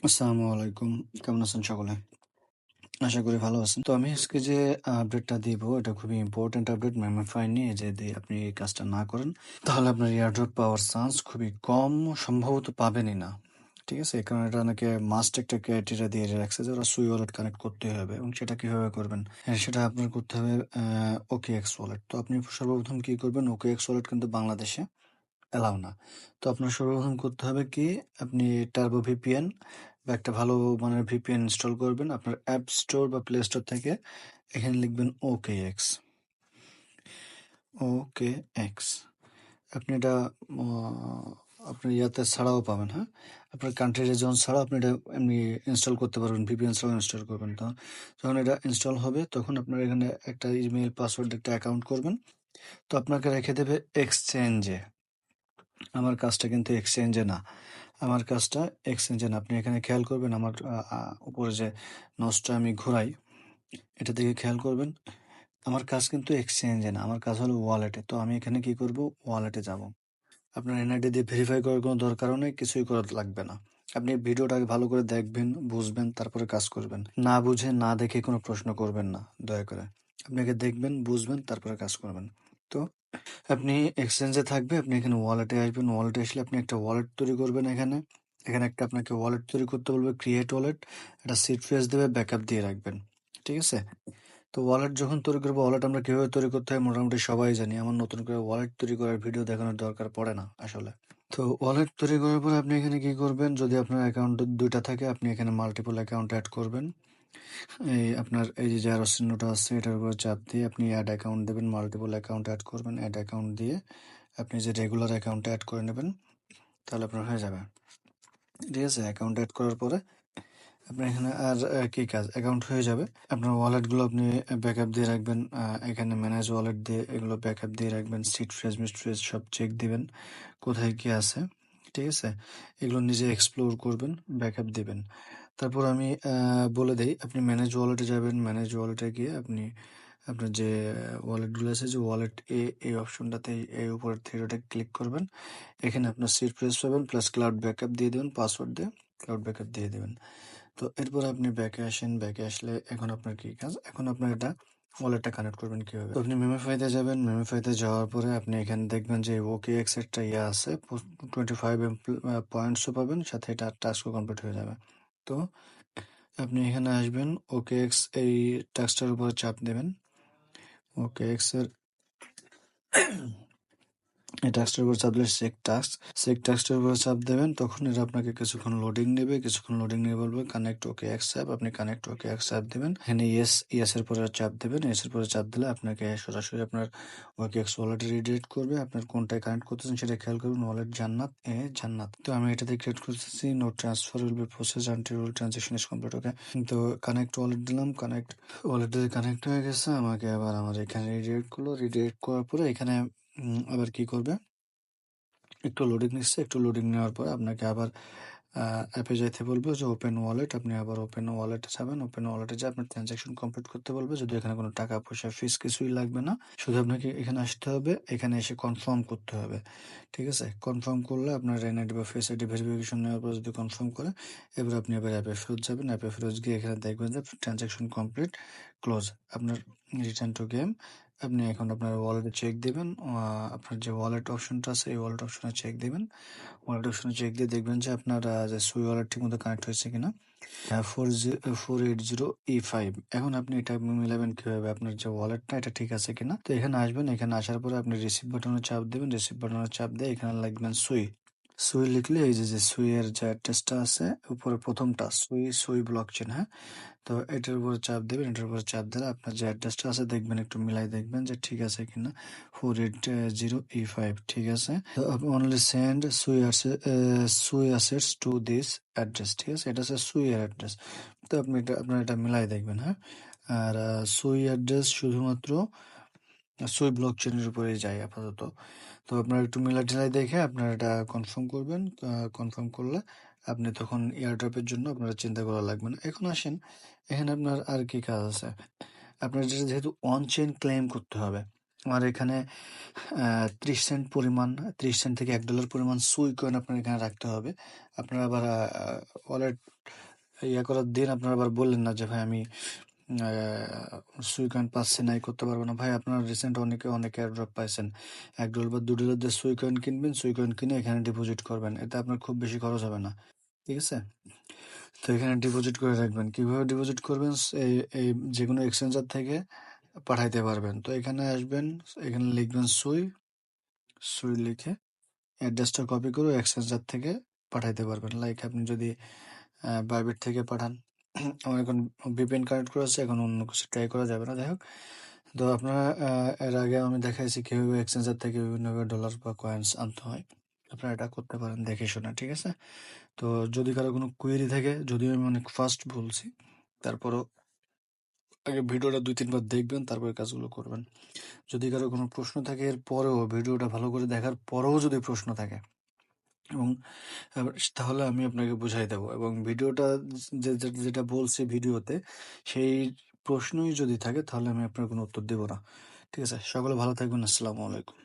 আসসালামু আলাইকুম। কেমন আছেন সকলে? আশা করি ভালো আছেন। তো আমি আজকে যে আপডেটটা দিব এটা খুবই ইম্পোর্টেন্ট আপডেট MEMEFI নিয়ে। যদি আপনি এই কাজটা না করেন তাহলে আপনার এয়ারড্রপ পাওয়ার চান্স খুবই কম, সম্ভবত পাবেনই না। ঠিক আছে? কারণ এটা অনেকে মাস্ট একটা ক্রাইটেরিয়া দিয়ে রাখছে যে ওরা সুই ওয়ালেট কানেক্ট করতেই হবে এবং সেটা কিভাবে করবেন? সেটা আপনার করতে হবে OKX ওয়ালেট। তো আপনি সর্বপ্রথম কি করবেন? OKX ওয়ালেট কিন্তু বাংলাদেশে অ্যালাও না। তো আপনার সর্বপ্রথম করতে হবে কি, আপনি টার্বো ভিপিএন বা একটা ভালো মানের ভিপিএন ইনস্টল করবেন। আপনার অ্যাপ স্টোর বা প্লে স্টোর থেকে এখানে লিখবেন OKX। OKX আপনি এটা আ আপনার ইয়াতে ছাড়াও পাবেন, হ্যাঁ? আপনার কান্ট্রি রিজন ছাড়াও আপনি এটা এমনি ইনস্টল করতে পারবেন। ভিপিএন ছাড়াও ইনস্টল করবেন। তো যখন এটা ইনস্টল হবে তখন আপনার এখানে একটা ইমেইল পাসওয়ার্ড একটা অ্যাকাউন্ট করবেন। তো আপনাকে রেখে দেবে এক্সচেঞ্জে। আমার কাজটা কিন্তু এক্সচেঞ্জে না। আমার কাজটা এক্সচেঞ্জে না। আপনি এখানে খেয়াল করবেন আমার উপরে যে নচটা আমি ঘোরাই, এটা দিকে খেয়াল করবেন। আমার কাজ কিন্তু এক্সচেঞ্জে না। আমার কাজ হলো ওয়ালেটে। তো আমি এখানে কি করব? ওয়ালেটে যাব। আপনার এনআইডি দিয়ে ভেরিফাই করার কোনো দরকারও নেই, কিছুই করা লাগবে না। আপনি ভিডিওটা আগে ভালো করে দেখবেন, বুঝবেন, তারপরে কাজ করবেন। না বুঝে, না দেখে কোনো প্রশ্ন করবেন না, দয়া করে। আপনি আগে দেখবেন, বুঝবেন, তারপরে কাজ করবেন। তো আপনি এক্সচেঞ্জে থাকবে, আপনি এখানে ওয়ালেটে আসবেন। ওয়ালেটে আসলে আপনি একটা ওয়ালেট তৈরি করবেন এখানে। এখানে একটা আপনাকে ওয়ালেট তৈরি করতে বলবে, ক্রিয়েট ওয়ালেট। একটা সিড ফ্রেজ দেবে, ব্যাকআপ দিয়ে রাখবেন। ঠিক আছে? তো ওয়ালেট যখন তৈরি করবো, ওয়ালেট আমরা কিভাবে তৈরি করতে হয় মোটামুটি সবাই জানি। আমার নতুন করে ওয়ালেট তৈরি করার ভিডিও দেখানোর দরকার পড়ে না আসলে। তো ওয়ালেট তৈরি করার পরে আপনি এখানে কি করবেন? যদি আপনার অ্যাকাউন্ট ২ টা থাকে, আপনি এখানে মাল্টিপল অ্যাকাউন্ট এড করবেন। আপনার এই যে অ্যারো চিহ্নটা আছে এটার উপর চাপ দিয়ে আপনি অ্যাড অ্যাকাউন্ট দেবেন, মাল্টিপল অ্যাকাউন্ট এড করবেন। অ্যাড অ্যাকাউন্ট দিয়ে আপনি যে রেগুলার অ্যাকাউন্টটা এড করে নেবেন, তাহলে আপনার হয়ে যাবে। ঠিক আছে? অ্যাকাউন্ট এড করার পরে আপনার এখানে আর কি কাজ? অ্যাকাউন্ট হয়ে যাবে। আপনার ওয়ালেটগুলো আপনি ব্যাকআপ দিয়ে রাখবেন। এখানে ম্যানেজ ওয়ালেট দিয়ে এগুলো ব্যাকআপ দিয়ে রাখবেন। সিড ফ্রেজ, মিড ফ্রেজ সব চেক দিবেন, কোথায় কি আছে। ঠিক আছে? এগুলো নিজে এক্সপ্লোর করবেন, ব্যাকআপ দিবেন। তারপর আমি বলে দেই, আপনি ম্যানেজ ওয়ালেটে যাবেন। ম্যানেজ ওয়ালেটে গিয়ে আপনি আপনার যে ওয়ালেটগুলো আছে, যে ওয়ালেট এই অপশনটাতে এই উপরের থ্রিডোতে ক্লিক করবেন। এখানে আপনার সিড ফ্রেজ পাবেন প্লাস ক্লাউড ব্যাকআপ দিয়ে দেবেন, পাসওয়ার্ড দিয়ে ক্লাউড ব্যাকআপ দিয়ে দেবেন। তো এরপর আপনি ব্যাকে আসেন। ব্যাকে আসলে এখন আপনার কি কাজ? এখন আপনার এটা ওয়ালেটটা কানেক্ট করবেন কিভাবে? তো আপনি মেমেফাইতে যাবেন। মেমেফাইতে যাওয়ার পরে আপনি এখানে দেখবেন যে OKX একটা ইয়ে আছে, 25 পয়েন্টসও পাবেন, সাথে এটা টাস্কও কমপ্লিট হয়ে যাবে। তো আপনি এখানে আসবেন, OKX এই টাস্কটার উপরে চাপ দেবেন। OKX এর এই টাস্কটার উপর চাপ দিলে চেক টাস্কটার উপর চাপ দেবেন। তখন এটা আপনাকে কিছুক্ষণ লোডিং নেবে। কিছুক্ষণ লোডিং নিয়ে বলবে কানেক্ট OKX অ্যাপ। আপনি কানেক্ট OKX অ্যাপ দেবেন। এখানে ইয়েস এর পরে চাপ দেবেন। ইয়েস এর পরে চাপ দিলে আপনাকে সরাসরি আপনার OKX ওয়ালেটে রিডাইরেক্ট করবে। আপনার কোনটায় কানেক্ট করতেছেন সেটা খেয়াল করবেন। ওয়ালেট জান্নাত। তো আমি এটাতে ক্রিয়েট করতেছি। No transfer will be process until transaction is complete. Okay. তো কানেক্ট ওয়ালেট দিলাম। ওয়ালেট যদি কানেক্ট হয়ে গেছে, আমাকে আবার আমার এখানে রিডাইরেক্ট করলো। রিডাইরেক্ট করার পরে এখানে আবার কি করবে? একটু লোডিং নিচ্ছে। একটু লোডিং নেওয়ার পরে আপনাকে আবার অ্যাপে যাইতে বলবে যে ওপেন ওয়ালেট। আপনি আবার ওপেন ওয়ালেটে যাবেন। ওপেন ওয়ালেটে যেয়ে আপনার ট্রানজাকশন কমপ্লিট করতে বলবে। যদি এখানে কোনো টাকা পয়সা ফিস কিছুই লাগবে না। শুধু আপনাকে এখানে আসতে হবে। এখানে এসে কনফার্ম করতে হবে। ঠিক আছে? কনফার্ম করলে আপনার এনআইডি বা ফেস আইডি ভেরিফিকেশন নেওয়ার পর যদি কনফার্ম করে, এবার আপনি আবার অ্যাপে ফেরত যাবেন। অ্যাপে ফেরত গিয়ে এখানে দেখবেন যে ট্রানজাকশন কমপ্লিট, ক্লোজ। আপনার রিটার্ন টু গেম। আপনি এখন আপনার ওয়ালেটে চেক দিবেন। আপনার যে ওয়ালেট অপশনটা আছে এই ওয়ালেট অপশনে চেক দিবেন। ওয়ালেট অপশনে চেক দিয়ে দেখবেন যে আপনার যে সুই ওয়ালেট ঠিক মতো কানেক্ট হয়েছে কিনা। 480E5। এখন আপনি এটা মিলাবেন কিভাবে? আপনার যে ওয়ালেটটা এটা ঠিক আছে কিনা। তো এখানে আসবেন। এখানে আসার পরে আপনি রিসিভ বাটনে চাপ দেবেন। রিসিভ বাটনে চাপ দিয়ে এখানে লিখবেন সুই। সুই লিখলে এই যে সুই এর যে অ্যাড্রেসটা আছে উপরে প্রথমটা সুই ব্লক চেন, হ্যাঁ? তো এটার উপরে চাপ দেবেন। এটার উপরে চাপ দিলে আপনার যে অ্যাড্রেসটা আছে দেখবেন, একটু মিলাই দেখবেন যে ঠিক আছে কিনা। 480E5 ঠিক আছে। তো অনলি সেন্ড সুই অ্যাসেটস টু দিস অ্যাড্রেস। ঠিক আছে? এটা হচ্ছে সুই এর অ্যাড্রেস। তো আপনি আপনার এটা মিলাই দেখবেন, হ্যাঁ? আর সুই অ্যাড্রেস শুধুমাত্র সুই ব্লক চেনের উপরেই যায় আপাতত। তো আপনার একটু মিলাই টিলাই দেখে আপনার এটা কনফার্ম করবেন। কনফার্ম করলে আপনি তখন এয়ারড্রপের জন্য আপনার চিন্তা করা লাগবে না। এখন আসেন, এখানে আপনার আর কি কাজ আছে? আপনার যেহেতু অন চেইন ক্লেম করতে হবে। আমার এখানে 30 সেন্ট পরিমাণ, 30 সেন্ট থেকে $1 পরিমাণ সুই কয়েন আপনার এখানে রাখতে হবে। আপনার আবার ওয়ালেট ইয়া করার দিন আপনারা আবার বললেন না যে ভাই আমি সুই কয়েন পাচ্ছি না, করতে পারবো না। ভাই আপনারা রিসেন্ট অনেক এয়ারড্রপ পাইছেন, $1 বা $2 দিয়ে সুই কয়েন কিনবেন, সুই কয়েন কিনে এখানে ডিপোজিট করবেন, এতে আপনার খুব বেশি খরচ হবে না, ঠিক আছে? তো এখানে ডিপোজিট করে রাখবেন। কিভাবে ডিপোজিট করবেন? এই এই যে কোনো এক্সচেঞ্জার থেকে পাঠাইতে পারবেন। তো এখানে আসবেন, এখানে লিখবেন সুই, সুই লিখে অ্যাড্রেসটা কপি করে এক্সচেঞ্জার থেকে পাঠাইতে পারবেন। লাইক আপনি যদি বাইবিট থেকে পাঠান, আমার এখন ভিপিএন কানেক্ট করা আছে, এখন অন্য কিছু ট্রাই করা যাবে না, যাই হোক। তো আপনারা এর আগে আমি দেখাইছি কীভাবে এক্সচেঞ্জার থেকে বিভিন্নভাবে ডলার বা কয়েন্স আনতে হয়, আপনারা এটা করতে পারেন দেখে শুনে, ঠিক আছে? তো যদি কারো কোনো কোয়েরি থাকে, যদিও আমি অনেক ফাস্ট বলছি, তারপরও আগে ভিডিওটা 2-3 বার দেখবেন, তারপরে কাজগুলো করবেন। যদি কারো কোনো প্রশ্ন থাকে, এর পরেও ভিডিওটা ভালো করে দেখার পরেও যদি প্রশ্ন থাকে, এবং তাহলে আমি আপনাকে বুঝাই দেবো, এবং ভিডিওটা যেটা বলছি ভিডিওতে, সেই প্রশ্নই যদি থাকে তাহলে আমি আপনার কোনো উত্তর দেবো না, ঠিক আছে? সকলে ভালো থাকবেন, আসসালামু আলাইকুম।